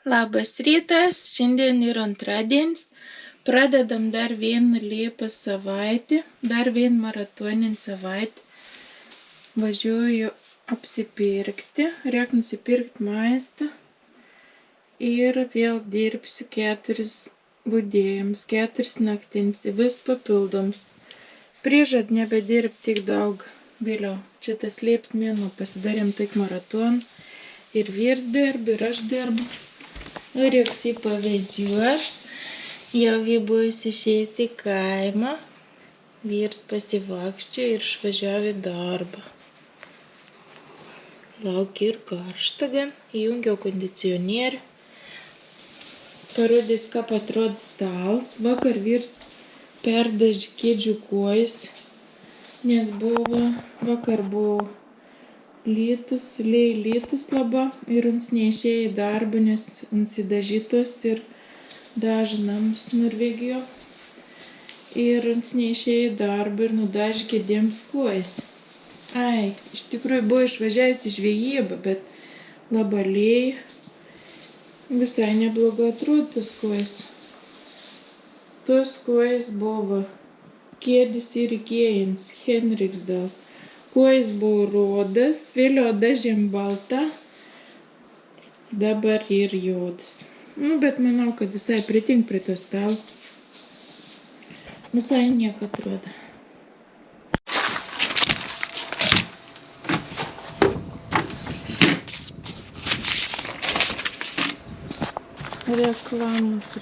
Labas rytas, šiandien yra antradienis, pradedam dar vieną Liepos savaitę, dar vieną maratoninę savaitę. Važiuoju apsipirkti, reikia nusipirkti maistą ir vėl dirbsiu 4 budėjimus, 4 naktims, vis papildoms. Prižad nebedirbti tik daug vėliau. Čia tas Liepos mėnuo pasidarėm tik maratoną ir vyrs dirba, ir aš dirbu. Reiks jį pavedžiuot, jau jį bus išėjęs į kaimą, vyrs pasivakščio ir išvažiavo į darbą. Laukia ir karšta gan, įjungiau kondicionierių, parodys, kaip atrodo stalas. Vakar vyrs perdažė kėdžių kojas, nes vakar buvo lytus labai ir uns neišėjo į darbą, nes uns įdažytos ir dažė namus Norvegijoje. Ir uns neišėjo į darbą ir nudažė kėdėms kojas. Iš tikrųjų buvo išvažiavęs į žvejybą, bet labai lėja. Visai neblogai atrodo tos kojas. Tos kojas buvo kėdės ir įkėjins, Henriksdal. Kojas buvo rudas, vėliau dažėm baltą, dabar ir juodas. Bet manau, kad visai pritink prie to stalo. Visai nieko atrodo. Reklamos.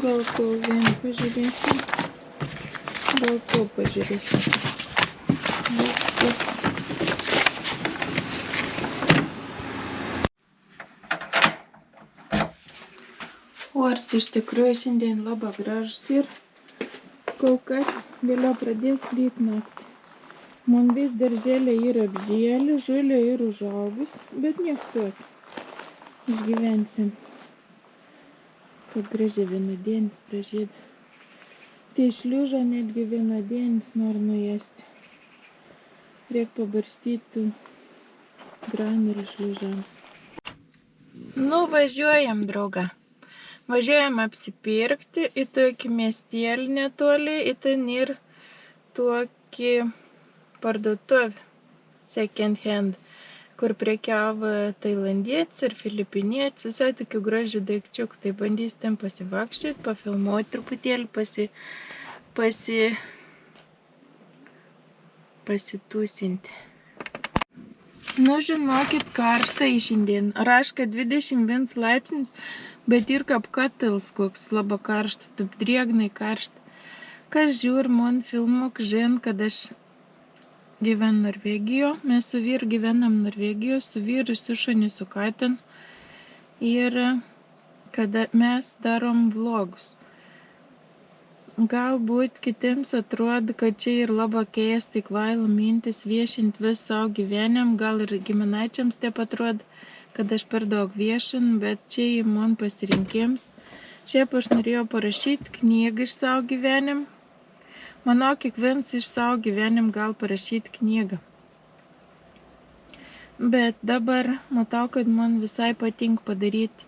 Gal to vieną pažiūrėsim. Gal to pažiūrėsim. Viskas. Oras iš tikrųjų šiandien labai gražus ir kol kas vėliau pradės lyt naktį. Man vis darželė yra apžėlė, žolė yra užaugus, bet nieko tokio. Išgyvensim, kad gražiai vienadienis pražyda. Tai šliužą netgi vienadienis nori nuėsti. Reikia pabarstyti granulį šliužams. Važiuojam, drauga. Važiuojam apsipirkti į tokį miestelį netoli, į ten ir tokį parduotuvę second hand, kur prekiavo tailandietis ir filipinietis, visai tokių gražių daikčiukų. Tai bandys ten pasivakščioti, pafilmuoti truputėlį, pasitūsinti. Žinokit, karšta šiandien. Raška 21 laipsnis, bet ir kaip katils koks labai karšta, taip drėgnai karšta. Kas žiūri man filmuk, žin, kad aš gyvenu Norvegijoje. Mes su vyru gyvenam Norvegijoje, su vyru šunį su katin. Ir kada mes darom vlogus. Galbūt kitiems atrodo, kad čia ir labai keista, kvaila mintis viešinti vis savo gyvenimą. Gal ir giminaičiams taip atrodo, kad aš per daug viešinu, bet čia į man pasirinkims. Šiaip aš norėjau parašyti knygą iš savo gyvenimą. Manau, kiekvienas iš savo gyvenim gal parašyti knygą. Bet dabar matau, kad man visai patinka padaryti,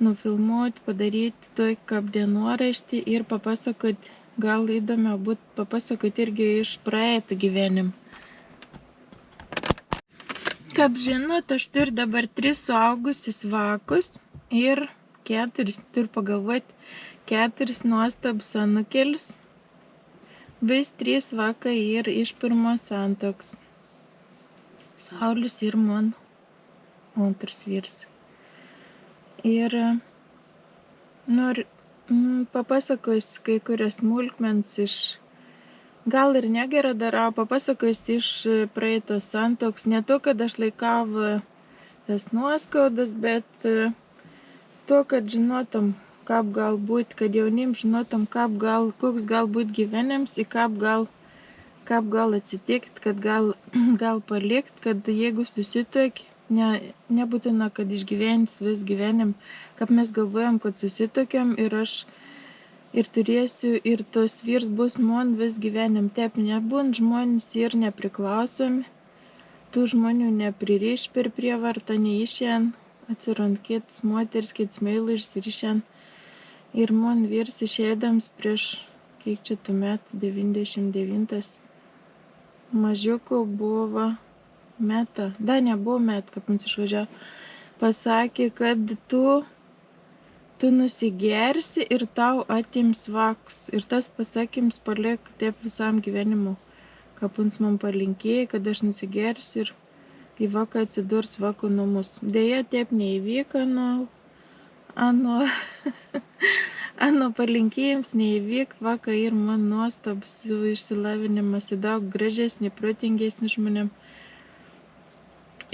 nufilmuoti, padaryti tokį kaip dienoraštį ir papasakoti, gal įdomiau būtų papasakoti irgi iš praeitą gyvenimą. Kaip žinot, aš turiu dabar 3 suaugusius vakus ir 4, turiu pagalvoti, 4 nuostabus anūkelius. Vis 3 vakai ir iš pirmos santuokos. Saulius ir man antras vyras. Ir papasakosiu kai kurias smulkmenas iš, gal ir negerą darau, papasakosiu iš praeitos santuokos. Ne to, kad aš laikau tas nuoskaudas, bet to, kad žinotum, kaip galbūt, kad jaunim žinotum, koks galbūt gyvenims, kaip gal atsitikt, kad gal palikt, kad jeigu susituok, nebūtina, kad išgyvens vis gyvenim, kaip mes galvojam, kad susituokėm ir aš ir turėsiu, ir tos vyrs bus man vis gyvenim. Taip nebūn žmonės ir nepriklausomi, tų žmonių nepririš per prievartą, neišien, atsirandkėts moters, kėts meilužis ir šiandien. Ir man vyrs išėdams prieš, kiek čia tų metų, 99 mažiukų buvo metą, dar nebuvo met, kaip mums išvažiavo, pasakė, kad tu nusigersi ir tau atims vakus. Ir tas pasakyms paliek taip visam gyvenimu. Kaip mums man palinkėjo, kad aš nusigersiu ir į vaką atsidurs vakų namus. Deja, taip neįvyko, ano palinkėjams neįvyk, vaką ir man nuostabus išsilavinimas, daug gražesnį, protingesnį žmonėm.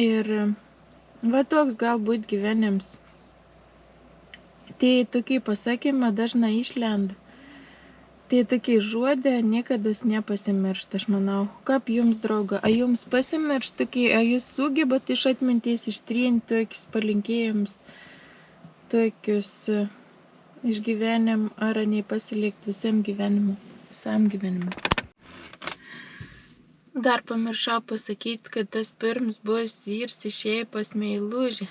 Ir va toks galbūt gyvenims. Tai tokie pasakymai dažnai išlenda. Tai tokie žodė niekada nepasimiršta, aš manau. Kaip jums, drauga? A jums pasimiršt tokie, a jūs sugebat iš atminties ištrinti tokius palinkėjimus, tokius išgyvenim, ar nepasilikti visam gyvenimu? Dar pamiršau pasakyti, kad tas pirms buvęs vyrs išėjo pas meilužį.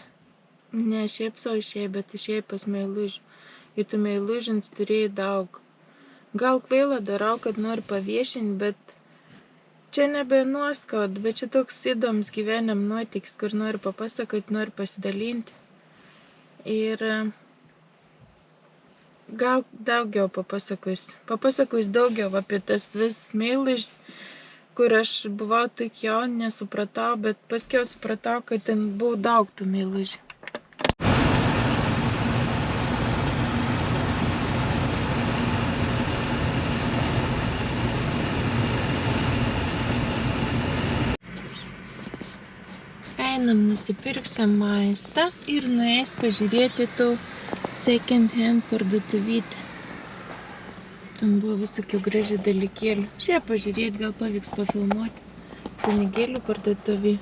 Ne šiaip savo išėjo, bet išėjo pas meilužį. Ir tu meilužins turėjai daug. Gal kvaila darau, kad noriu paviešinti, bet čia nebe nuoskaud, bet čia toks įdomus gyvenime nuotyks, kur noriu papasakoti, noriu pasidalinti. Ir gal daugiau papasakosiu daugiau apie tas vis meilužis, kur aš buvau tik jau nesupratau, bet paskiau supratau, kad ten buvo daug tų meilužių. Einam nusipirksim maistą ir nueis pažiūrėti tų second hand parduotuvytę. Ten buvo visokių gražių dalykėlių. Šiaip pažiūrėti, gal pavyks pafilmuoti. Pinigėlių parduotuvį.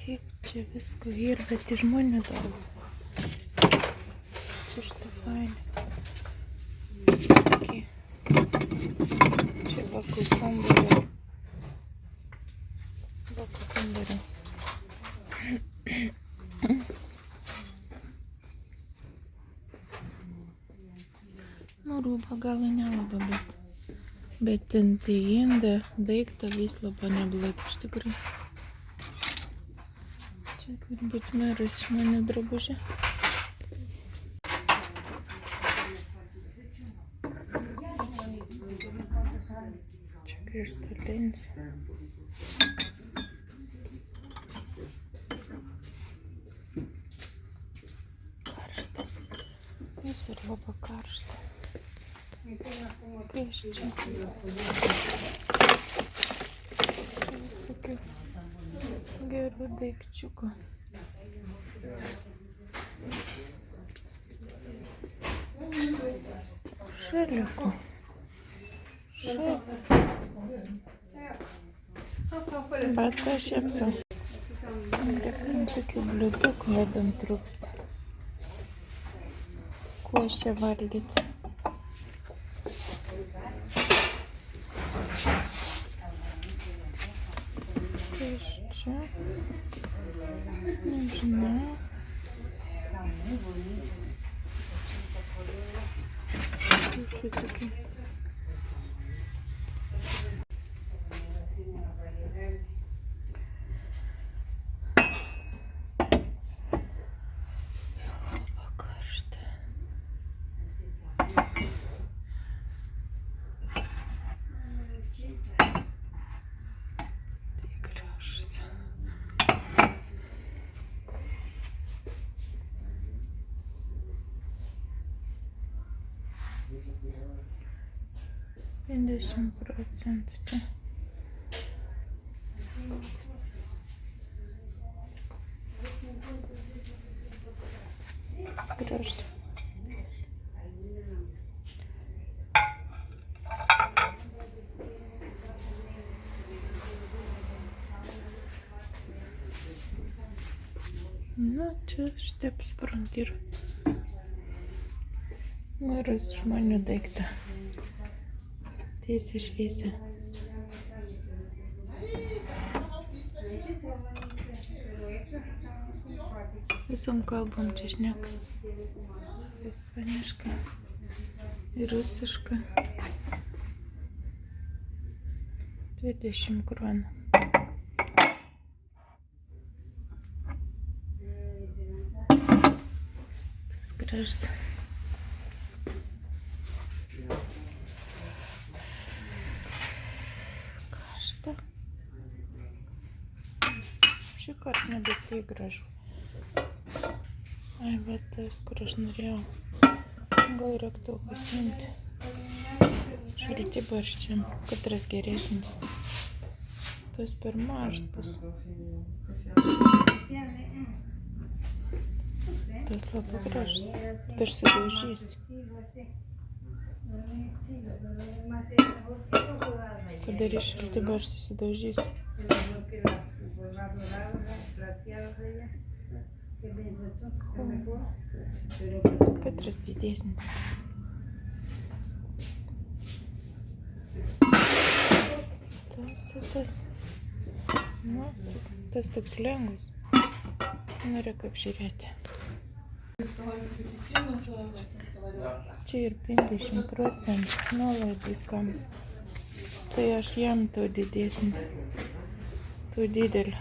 Kiek čia visko yra, bet į žmonių daug. Čia šitą fainį. Čia vakų kambario. Nu, rūba gal nelabai, bet ten tai inda, daiktą vis labai neblaik iš tikrųjų. Čia kur būt meras žmonių drabužė. Čia krištolinis. Karšta. Visur labai karšta. Kas čia? Čia visokių gerų daikčiukų. Šalikų. Bet aš apsau. Reiktum tokių bliudukų, ledam trūksta. Košę valgyti. Kas čia? Nežinau. Šitokie. %. Čia. Tas gražus. Nu, čia šitaip suprant ir nuras žmonių daiktą. Tiesiai šviesiai. Visom kalbom čia šneka. Ispaniškai ir rusiškai. 20 kronų. Tas gražus. Karšta. Šį kartą nebe tai gražu. Ai, va tas, kur aš norėjau. Gal reiktų pasiimti. Šaltibarščiam, katras geresnis. Tas per mažas bus. Tas labai gražus. Tas sudaužysiu. Padarys šaltibarštį, sudaužysiu. Katras didesnis. Tas. Nu, tas toks lengvas. Noriu kaip žiūrėti. Čia ir 50% nuolaidų viskam. Tai aš jam to didesnį. To didelį.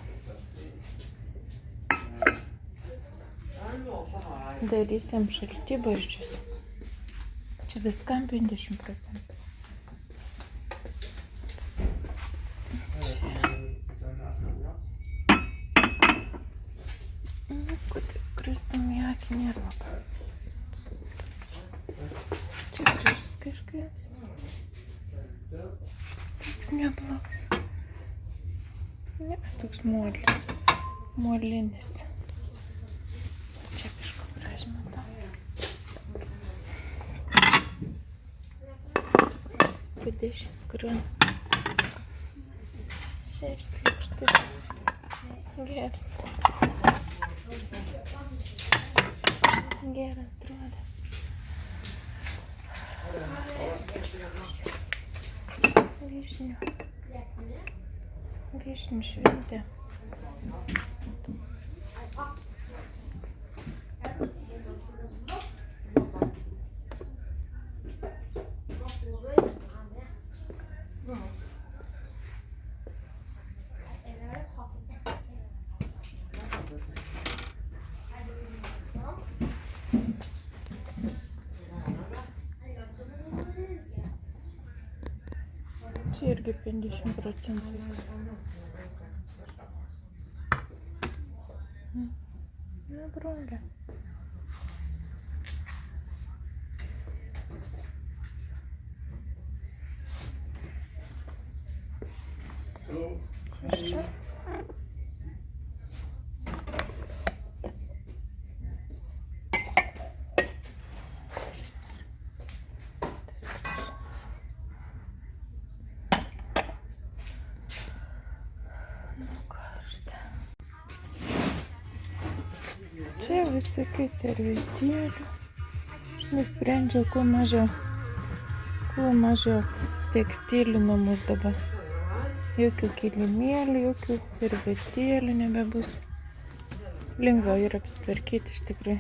Darysim šaltibarščius. Čia viskam 50%. Kristam į akį nėra labai. Čia gražus kažkas. Toks neblogas. Ne, toks molis. Molinis. Čia kažko gražu matau. Po 10 kronų. 6 lėkštas. Geras. Gerai atrodo. Vyšnių šventė. Čia irgi 50% viskas. Nu, brangia. Kas čia? Čia visokių servetėlių. Aš nusprendžiau, kuo mažiau tekstilių namus dabar. Jokių kilimėlių, jokių servetėlių nebebus. Lengviau yra apsitvarkyti iš tikrųjų.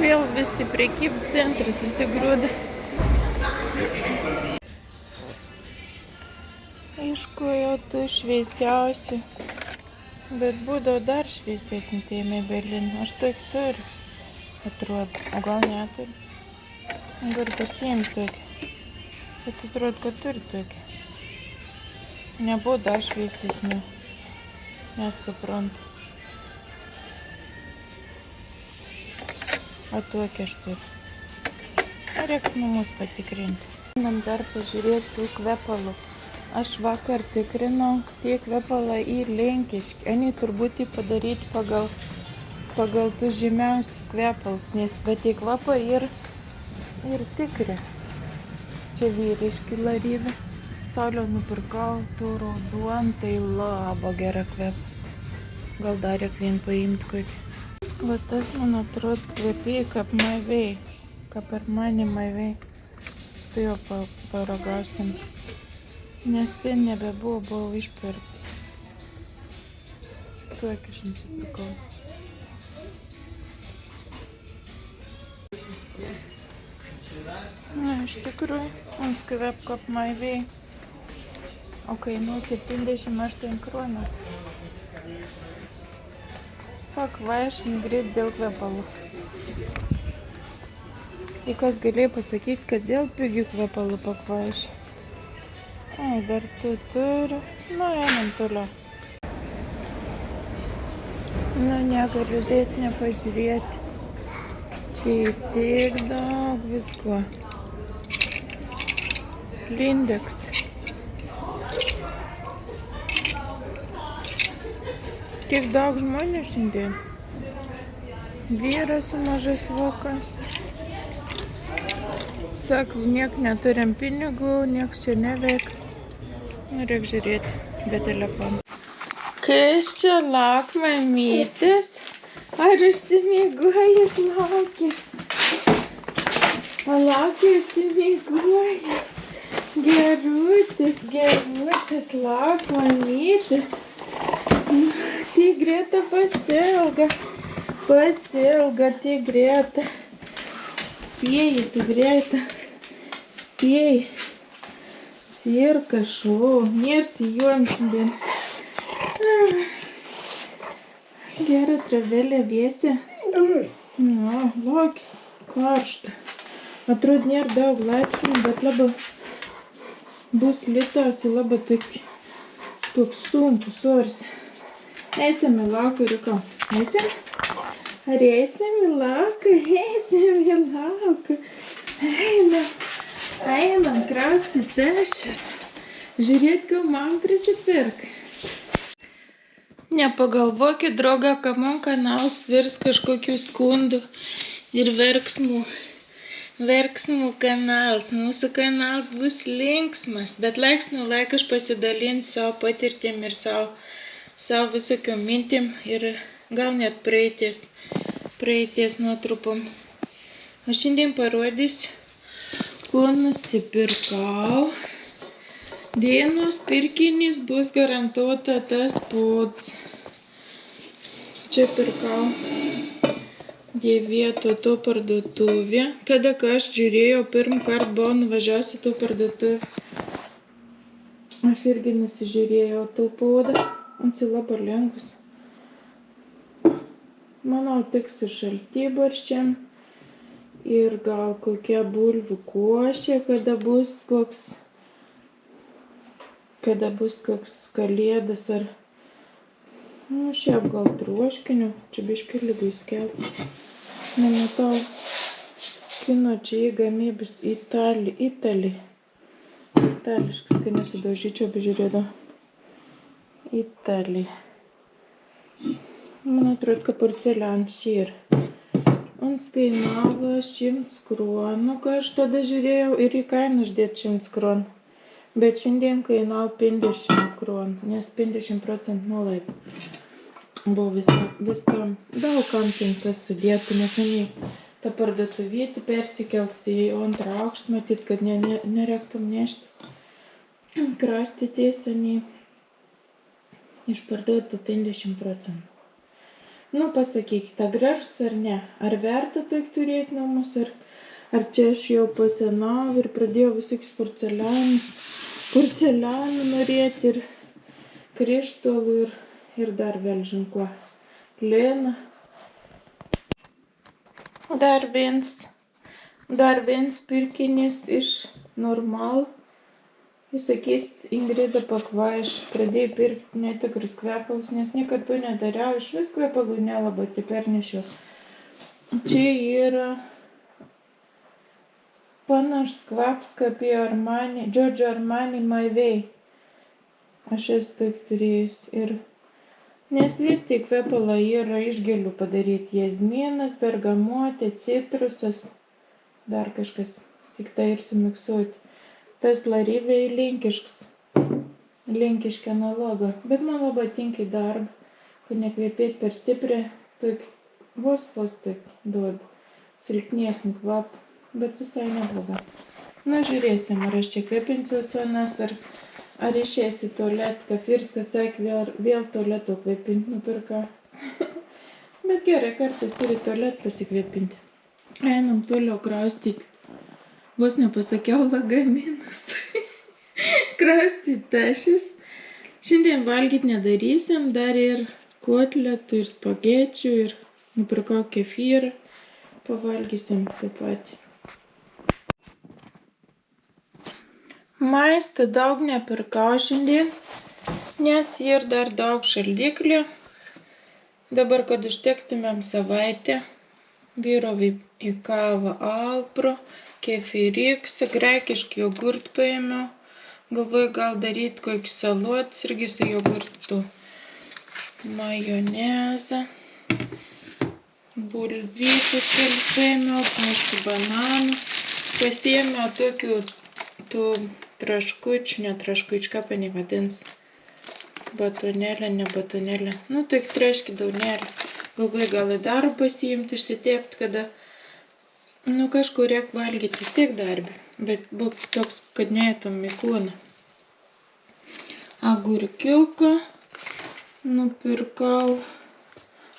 Vėl visi prekybos centrai susigrūda. Aišku, jau tu šviesiausi, bet būdavo dar šviesesnį tėmė Berlyną. Aš tokį turiu, atrodo. O gal neturi? Gal pasiimti tokį. Bet atrodo, kad turi tokį. Nebuvo dar šviesesnių. Net suprantu. O tokį aš turiu. Reiks namus patikrinti. Einam dar pažiūrėti tų kvepalų. Aš vakar tikrinau tie kvepalą į lenkiški. Ani turbūt jį padaryti pagal tų žymiausius kvepalus, nes bet tie kvapai ir tikri. Čia Čia vyriški larybė. Saulio nupirkau, tų raudon, tai labo gera kvep. Gal dar vien paimt kokį. Va tas, man atrodo, kvepėjai kaip maivei. Kaip per mane maivei. Tai jau paragausim. Nes ten nebebuvo, buvau išpirktas. Tokį aš nusipirkau. Na, iš tikrųjų, man kvep kaip maivei. O kainuoja 78 kronų. Pakvaišin greit dėl kvepalų. Ir kas galėjo pasakyti, kad dėl pigių kvepalų pakvaišin. Ai, dar tu turiu. Nu, einam toliau. Nu, negaliu žiūrėti, nepažiūrėti. Čia tiek daug visko. Lindex. Kiek daug žmonių šiandien. Vyras su mažas vaikas. Sako, niek neturim pinigų, nieks čia neveik. Reikia žiūrėti be telefono. Kas čia lauk, mamytės? Ar užsimiegojęs laukia? Laukia užsimiegojęs. Gerutis, lauk, mamytės. Tigrėta pasiilga. Tigrėta. Spėjai, Tigrėta. Spėjai. Cirka, šou. Nėrsijuojam šiandien. Gera travelė vėsi. Na, laukia. Karšta. Atrodo, nėra daug laipsnių, bet labai bus litas ir labai toks sunkus oras. Eisim į lauką, Riko. Eisim? Ar eisim į lauką? Eisim į lauką. Einam krausti tašas. Žiūrėt, ką man prisipirk. Nepagalvokit, drauga, kad man kanalas virs kažkokių skundų ir verksmų. Verksmų kanalas. Mūsų kanalas bus linksmas, bet laiks nuo laiko aš pasidalinsiu savo patirtim ir savo visokiom mintim ir gal net praeities nuotrupom. Aš šiandien parodysiu, ko nusipirkau. Dienos pirkinys bus garantuota tas pats. Čia pirkau dėvėto to parduotuvė. Tada, kai aš žiūrėjau, pirmą kartą buvau nuvažiavusi tų parduotuvę. Aš irgi nusižiūrėjau tų podą. Jis labai lengvas. Manau, tiks ir šaltibarščiam. Ir gal kokia bulvių košė, kada bus koks kalėdas ar, šiaip gal troškinių, čia biškai lygu įskelts. Nematau, kino čia gamybės Itališkas, kai nesidaužyčiau, bežiūrėdau. Italija. Man atrodo, kad porcelianas yra. Jis kainavo 100 kronų, kai aš tada žiūrėjau, ir į kainą uždėti 100 kronų. Bet šiandien kainavo 50 kronų, nes 50% nuolaida. Buvo viskam, daugam tinkas sudėti, nes ta parduotuvėti persikels į antrą aukštą, matyt, kad nereiktum nešti. Krastyti seniai išparduoti po 50%. Nu, pasakykite, gražus ar ne? Ar verta taip turėti namus, ar čia aš jau pasenau ir pradėjau visokius porcelianų norėti ir krištolų ir dar vėl žinkuo. Lina. Dar viens pirkinys iš Normal. Jis sakys, Ingrida pakvaiš, pradėjai pirkti netikrus kvepalus, nes niekad to nedariau, iš vis kvepalų nelabai tai pernešiau. Čia yra panašus kvapas kaip į Giorgio Armani Maivei. Aš esu taip turėjus ir nes vis tik kvepalai yra iš gėlių padaryti. Jazminas, bergamotė, citrusas, dar kažkas, tik tai ir sumiksuoti. tas laryviai linkiški analogą. Bet man labai tinka darbą, kad nekvėpėt per stipriai, vos duoda silpnesnį kvapą, bet visai nebloga. Na, žiūrėsim, ar aš čia kvėpinsiu sonas, ar išės į tualetą, kad Firskas sakė, vėl tualeto kvėpinti nupirka. Bet gerai, kartais ir į tualetą pasikvėpinti. Einam toliau kraustyti. Vos nepasakiau lagaminus. Kraustyti tašis. Šiandien valgyti nedarysim, dar ir kotletų, ir spagečių, ir nupirkau kefyrą. Pavalgysim taip pat. Maistą daug nepirkau šiandien, nes ir dar daug šaldiklį. Dabar, kad užtektumėm savaitę, vyrovai į kavą Alpro, kefyriksą, graikiškį jogurtą paėmiau. Galvoju, gal daryti kokį salotas irgi su jogurtu. Majonezą, bulvytes kelis paėmiau, aišku, bananų. Pasiėmiau tokių tų traškučių, ne traškučių, ką panevadins. Batonėlė, ne batonėlė. Nu, tokie traški daunėlė. Galvoju, gal į darbą pasiimti, išsitepti, kada, nu, kažkur reikia valgyti vis tiek darbį. Bet būk toks, kad neėtum į kūną. Agurkiuką, nupirkau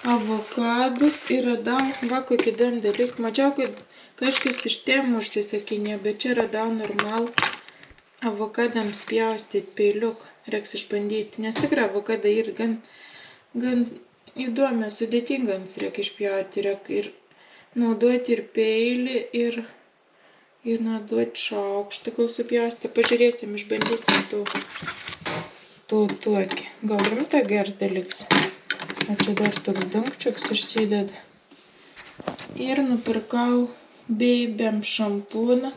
avokadus ir radau, va, kokį įdomų dalyką. Mačiau, kad kažkas iš Temu užsisakinėjo, bet čia radau normalų avokadams pjaustyti peiliuką. Reiks išbandyti, nes tikrai avokadai ir gan įdomi, sudėtingams reikia išpjauti. Reikia ir naudoti ir peilį, ir naudoti šaukštą, kol supjausti. Pažiūrėsim, išbandysim tokį. Gal rimta geras dalyks. O čia dar toks dunkčiuks užsideda. Ir nupirkau Baby'm šampūną.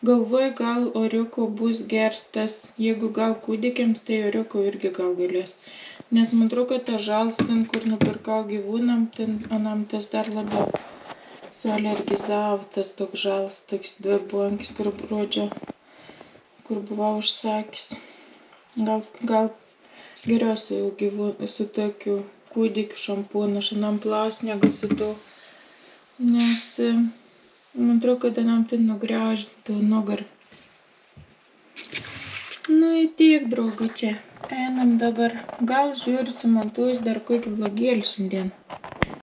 Galvoju, gal oriuko bus geras tas, jeigu gal kūdikiams, tai oriuko irgi gal galės. Nes man atrodo, kad tas žals ten, kur nupirkau gyvūnam, ten anam tas dar labiau sualergizavo, tas toks žals, toks dvibuonkis, kur buvau užsakęs. Gal geriau su tokiu kūdikiu šampūnu šiandien plaus, negu su to. Nes man atrodo, kad anam ten nugriaužintų nugarą. Nu, į tiek, draugai, čia. Einam dabar. Gal žiūrėsiu, montuos dar kokį vlogėlį šiandien.